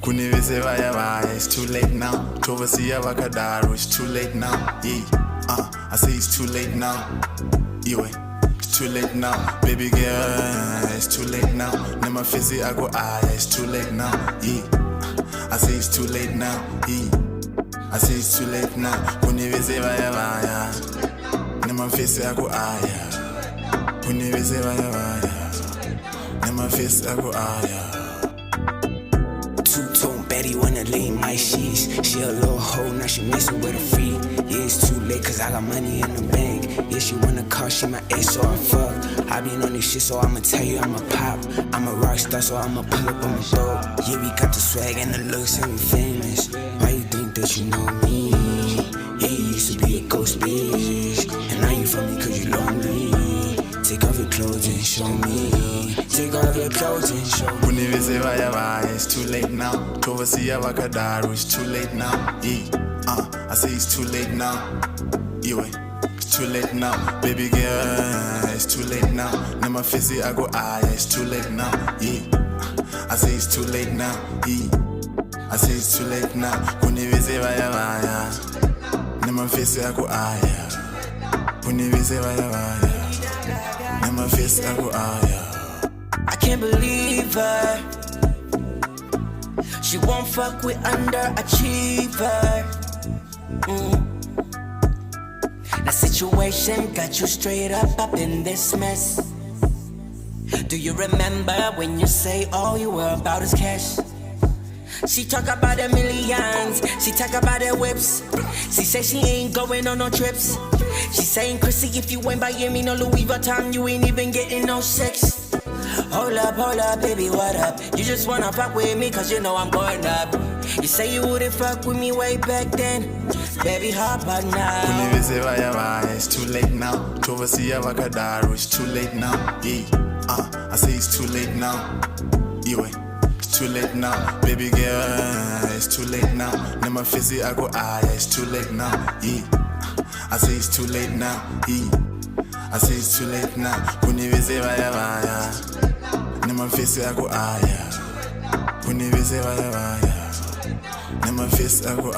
Kunivise vaya, it's too late now. Tovasiya vakadaro, it's too late now. Yeah, I say it's too late now. Yeah, it's too late now. Baby girl, it's too late now. Nema fizi I go it's too late now. Yeah, I say it's too late now. Yeah, I say it's too late now. Kunivise vaya, nema fizi I go Kunivise vaya, nema fizi I go Two-tone Betty wanna lay in my sheets. She a little hoe, now she messing with a freak. Yeah, it's too late cause I got money in the bank. Yeah, she wanna call, she my ex, so I fuck. I been on this shit, so I'ma tell you I'm a pop. I'm a rock star, so I'ma pull up on my dope. Yeah, we got the swag and the looks and we famous. Why you think that you know me? Yeah, you used to be a ghost bitch, and now you for me cause you lonely. Take off your clothes and show me. Take off your clothes and show me. Kunivise vaya, it's too late now. Tovasiya vakadaro, it's too late now. Yeah, I say it's too late now. Yeah, it's too late now. Baby girl, it's too late now. Nema fizi I go it's too late now. Yeah, I say it's too late now. Yeah, I say it's too late now. Kunivise vaya, nema fizi I go Kunivise vaya, nema fizi I go I can't believe her. She won't fuck with underachiever. The situation got you straight up in this mess. Do you remember when you say all you were about is cash? She talk about the millions, she talk about the whips. She say she ain't going on no trips. She saying, Chrissy, if you ain't buying me no Louis Vuitton, you ain't even getting no sex. Hold up, baby, what up? You just wanna fuck with me cause you know I'm going up. You say you wouldn't fuck with me way back then. Baby, hop on now. Kunivise vaya, it's too late now. Tovasiya vakadaro, it's too late now. Yeah, I say it's too late now. Yeah, it's too late now. Baby girl, it's too late now. Nema fizi I go it's too late now. Yeah, I say it's too late now. Yeah, I say it's too late now. Kunivise vaya, nema fizi I go Kunivise vaya, nema fizi I go